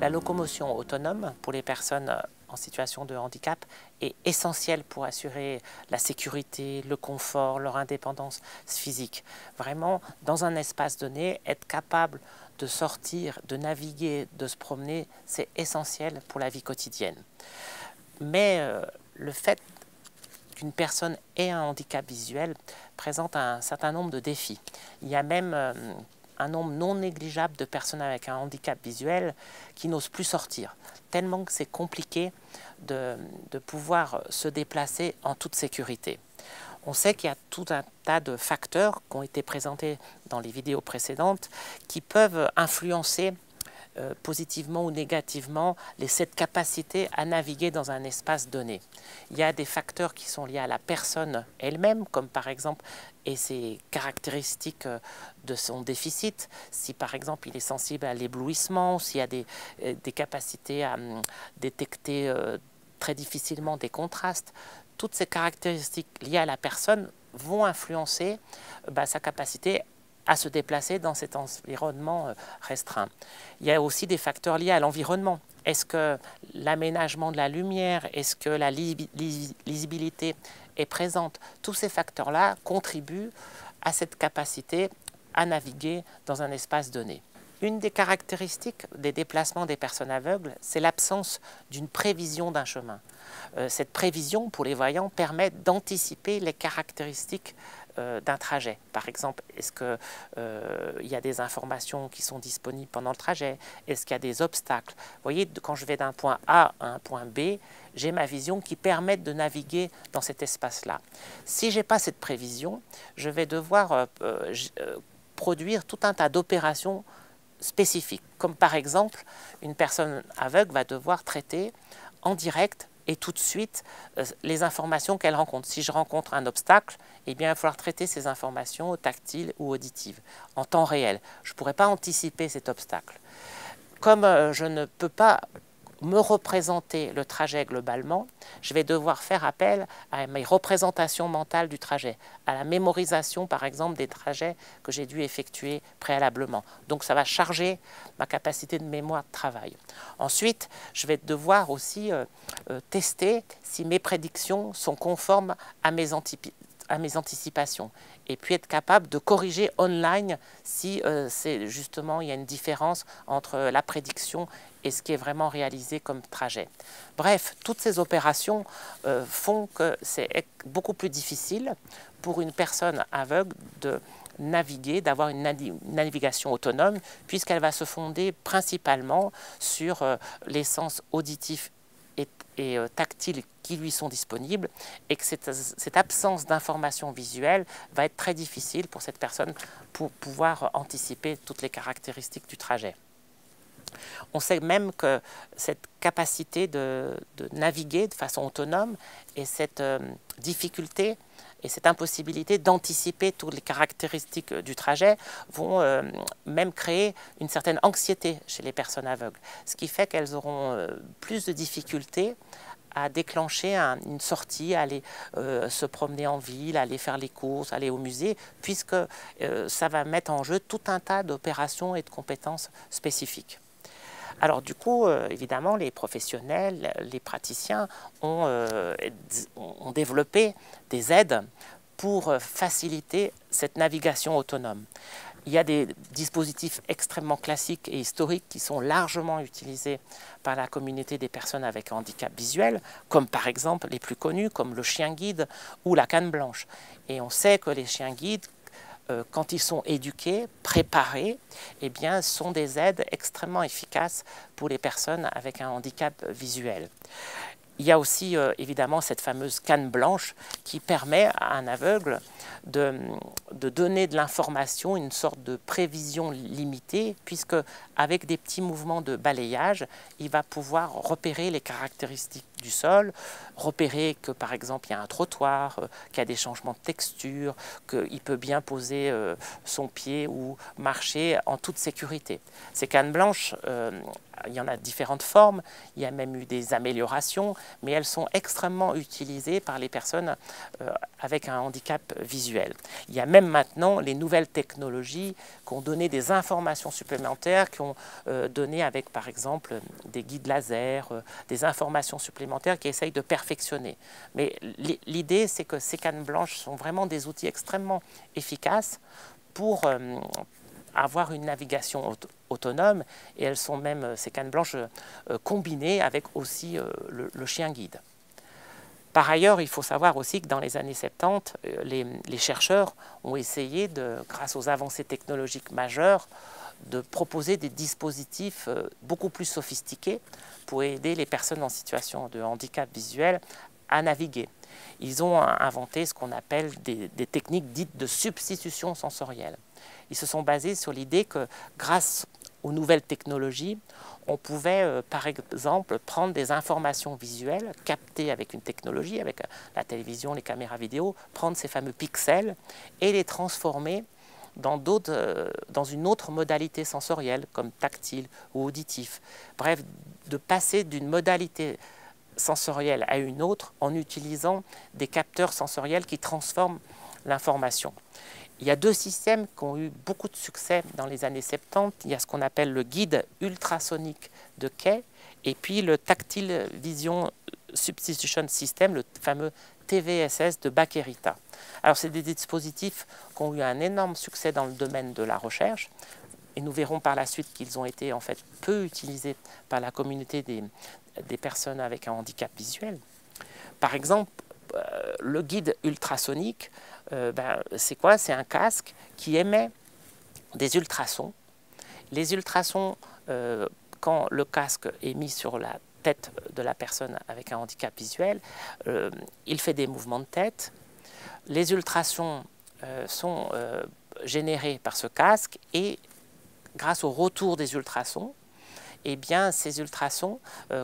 La locomotion autonome pour les personnes en situation de handicap est essentielle pour assurer la sécurité, le confort, leur indépendance physique. Vraiment, dans un espace donné, être capable de sortir, de naviguer, de se promener, c'est essentiel pour la vie quotidienne. Mais le fait qu'une personne ait un handicap visuel présente un certain nombre de défis. Il y a même un nombre non négligeable de personnes avec un handicap visuel qui n'osent plus sortir, tellement que c'est compliqué de pouvoir se déplacer en toute sécurité. On sait qu'il y a tout un tas de facteurs qui ont été présentés dans les vidéos précédentes qui peuvent influencer positivement ou négativement cette capacité à naviguer dans un espace donné. Il y a des facteurs qui sont liés à la personne elle-même, comme par exemple et ses caractéristiques de son déficit, si par exemple il est sensible à l'éblouissement, s'il y a des capacités à détecter très difficilement des contrastes. Toutes ces caractéristiques liées à la personne vont influencer sa capacité à se déplacer dans cet environnement restreint. Il y a aussi des facteurs liés à l'environnement. Est-ce que l'aménagement de la lumière, est-ce que la lisibilité est présente? Tous ces facteurs-là contribuent à cette capacité à naviguer dans un espace donné. Une des caractéristiques des déplacements des personnes aveugles, c'est l'absence d'une prévision d'un chemin. Cette prévision, pour les voyants, permet d'anticiper les caractéristiques d'un trajet. Par exemple, est-ce qu'il y a des informations qui sont disponibles pendant le trajet? Est-ce qu'il y a des obstacles? Vous voyez, quand je vais d'un point A à un point B, j'ai ma vision qui permet de naviguer dans cet espace-là. Si je n'ai pas cette prévision, je vais devoir produire tout un tas d'opérations spécifiques. Comme par exemple, une personne aveugle va devoir traiter en direct et tout de suite les informations qu'elle rencontre. Si je rencontre un obstacle, eh bien, il va falloir traiter ces informations tactiles ou auditives en temps réel. Je ne pourrais pas anticiper cet obstacle. Comme je ne peux pas me représenter le trajet globalement, je vais devoir faire appel à mes représentations mentales du trajet, à la mémorisation par exemple des trajets que j'ai dû effectuer préalablement. Donc ça va charger ma capacité de mémoire de travail. Ensuite, je vais devoir aussi tester si mes prédictions sont conformes à mes anticipations et puis être capable de corriger online si justement il y a une différence entre la prédiction et ce qui est vraiment réalisé comme trajet. Bref, toutes ces opérations font que c'est beaucoup plus difficile pour une personne aveugle de naviguer, d'avoir une navigation autonome, puisqu'elle va se fonder principalement sur les sens auditifs et tactiles qui lui sont disponibles, et que cette absence d'information visuelle va être très difficile pour cette personne pour pouvoir anticiper toutes les caractéristiques du trajet. On sait même que cette capacité de naviguer de façon autonome et cette difficulté et cette impossibilité d'anticiper toutes les caractéristiques du trajet vont même créer une certaine anxiété chez les personnes aveugles, ce qui fait qu'elles auront plus de difficultés à déclencher une sortie, à aller se promener en ville, à aller faire les courses, aller au musée, puisque ça va mettre en jeu tout un tas d'opérations et de compétences spécifiques. Alors du coup, évidemment, les professionnels, les praticiens ont développé des aides pour faciliter cette navigation autonome. Il y a des dispositifs extrêmement classiques et historiques qui sont largement utilisés par la communauté des personnes avec handicap visuel, comme par exemple les plus connus, comme le chien guide ou la canne blanche. Et on sait que les chiens guides, quand ils sont éduqués, préparés, eh bien, sont des aides extrêmement efficaces pour les personnes avec un handicap visuel. Il y a aussi évidemment cette fameuse canne blanche qui permet à un aveugle de donner de l'information, une sorte de prévision limitée, puisque avec des petits mouvements de balayage, il va pouvoir repérer les caractéristiques du sol, repérer que par exemple il y a un trottoir, qu'il y a des changements de texture, qu'il peut bien poser son pied ou marcher en toute sécurité. Ces cannes blanches il y en a différentes formes, il y a même eu des améliorations, mais elles sont extrêmement utilisées par les personnes avec un handicap visuel. Il y a même maintenant les nouvelles technologies qui ont donné des informations supplémentaires, qui ont donné avec par exemple des guides laser, des informations supplémentaires qui essayent de perfectionner. Mais l'idée c'est que ces cannes blanches sont vraiment des outils extrêmement efficaces pour avoir une navigation autonome, et elles sont même, ces cannes blanches, combinées avec aussi le chien guide. Par ailleurs, il faut savoir aussi que dans les années 70, les chercheurs ont essayé, grâce aux avancées technologiques majeures, de proposer des dispositifs beaucoup plus sophistiqués pour aider les personnes en situation de handicap visuel à naviguer. Ils ont inventé ce qu'on appelle des techniques dites de substitution sensorielle. Ils se sont basés sur l'idée que grâce aux nouvelles technologies, on pouvait par exemple prendre des informations visuelles captées avec une technologie, avec la télévision, les caméras vidéo, prendre ces fameux pixels et les transformer dans une autre modalité sensorielle comme tactile ou auditif. Bref, de passer d'une modalité sensorielle à une autre en utilisant des capteurs sensoriels qui transforment l'information. Il y a deux systèmes qui ont eu beaucoup de succès dans les années 70. Il y a ce qu'on appelle le guide ultrasonique de Kay et puis le Tactile Vision Substitution System, le fameux TVSS de Bakerita. Alors c'est des dispositifs qui ont eu un énorme succès dans le domaine de la recherche et nous verrons par la suite qu'ils ont été en fait peu utilisés par la communauté des personnes avec un handicap visuel. Par exemple, le guide ultrasonique, c'est quoi? C'est un casque qui émet des ultrasons. Les ultrasons, quand le casque est mis sur la tête de la personne avec un handicap visuel, il fait des mouvements de tête. Les ultrasons sont générés par ce casque et grâce au retour des ultrasons, eh bien, ces ultrasons,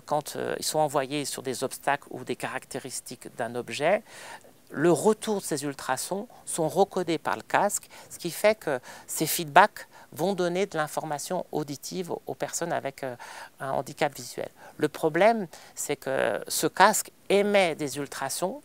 quand ils sont envoyés sur des obstacles ou des caractéristiques d'un objet, le retour de ces ultrasons sont recodés par le casque, ce qui fait que ces feedbacks vont donner de l'information auditive aux personnes avec un handicap visuel. Le problème, c'est que ce casque émet des ultrasons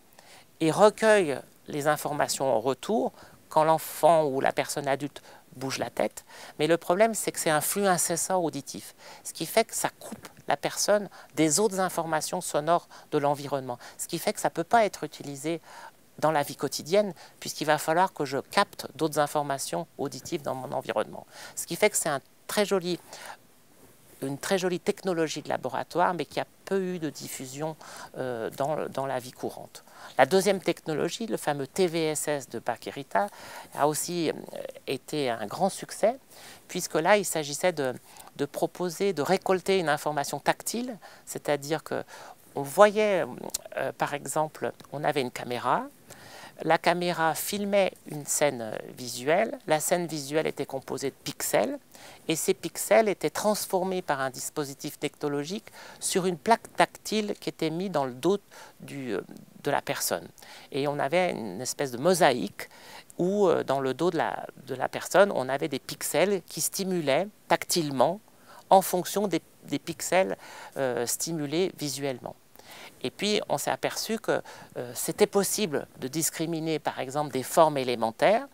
et recueille les informations en retour quand l'enfant ou la personne adulte bouge la tête, mais le problème c'est que c'est un flux incessant auditif, ce qui fait que ça coupe la personne des autres informations sonores de l'environnement, ce qui fait que ça ne peut pas être utilisé dans la vie quotidienne, puisqu'il va falloir que je capte d'autres informations auditives dans mon environnement. Ce qui fait que c'est une très jolie technologie de laboratoire, mais qui a peu eu de diffusion dans la vie courante. La deuxième technologie, le fameux TVSS de Bakerita, a aussi été un grand succès, puisque là, il s'agissait de proposer, de récolter une information tactile, c'est-à-dire qu'on voyait, par exemple, on avait une caméra, la caméra filmait une scène visuelle, la scène visuelle était composée de pixels, et ces pixels étaient transformés par un dispositif technologique sur une plaque tactile qui était mise dans le dos de la personne. Et on avait une espèce de mosaïque où dans le dos de la personne, on avait des pixels qui stimulaient tactilement en fonction des pixels stimulés visuellement. Et puis, on s'est aperçu que c'était possible de discriminer, par exemple, des formes élémentaires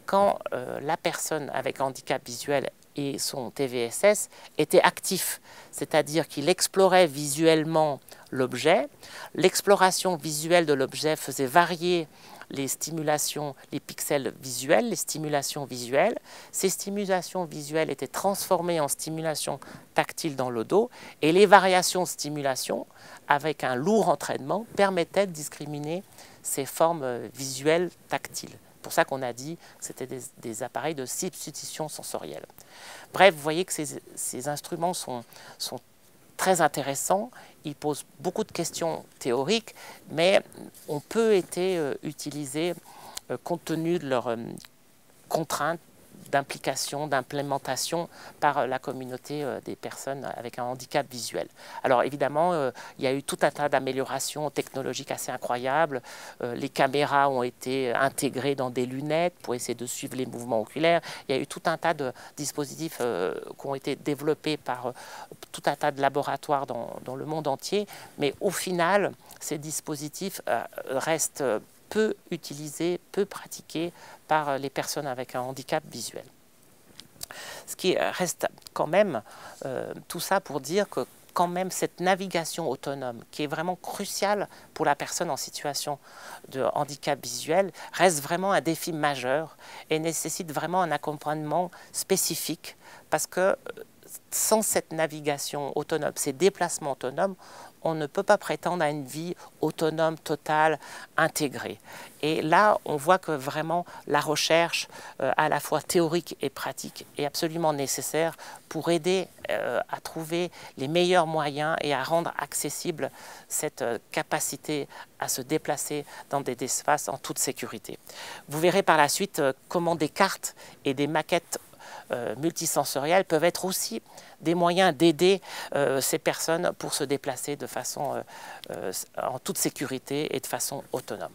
quand la personne avec handicap visuel et son TVSS étaient actifs, c'est-à-dire qu'il explorait visuellement l'objet. L'exploration visuelle de l'objet faisait varier les stimulations, les pixels visuels, les stimulations visuelles. Ces stimulations visuelles étaient transformées en stimulations tactiles dans le dos et les variations de stimulation, avec un lourd entraînement, permettaient de discriminer ces formes visuelles tactiles. C'est pour ça qu'on a dit que c'était des appareils de substitution sensorielle. Bref, vous voyez que ces instruments sont très intéressants, ils posent beaucoup de questions théoriques, mais ont peu été utilisés compte tenu de leurs contraintes d'implication, d'implémentation par la communauté des personnes avec un handicap visuel. Alors évidemment, il y a eu tout un tas d'améliorations technologiques assez incroyables. Les caméras ont été intégrées dans des lunettes pour essayer de suivre les mouvements oculaires. Il y a eu tout un tas de dispositifs qui ont été développés par tout un tas de laboratoires dans le monde entier. Mais au final, ces dispositifs restent peu utilisés, peu pratiqués par les personnes avec un handicap visuel. Ce qui reste quand même, tout ça pour dire que quand même cette navigation autonome, qui est vraiment cruciale pour la personne en situation de handicap visuel, reste vraiment un défi majeur et nécessite vraiment un accompagnement spécifique, parce que sans cette navigation autonome, ces déplacements autonomes, on ne peut pas prétendre à une vie autonome, totale, intégrée. Et là, on voit que vraiment la recherche, à la fois théorique et pratique, est absolument nécessaire pour aider à trouver les meilleurs moyens et à rendre accessible cette capacité à se déplacer dans des espaces en toute sécurité. Vous verrez par la suite comment des cartes et des maquettes multisensorielles peuvent être aussi des moyens d'aider ces personnes pour se déplacer de façon en toute sécurité et de façon autonome.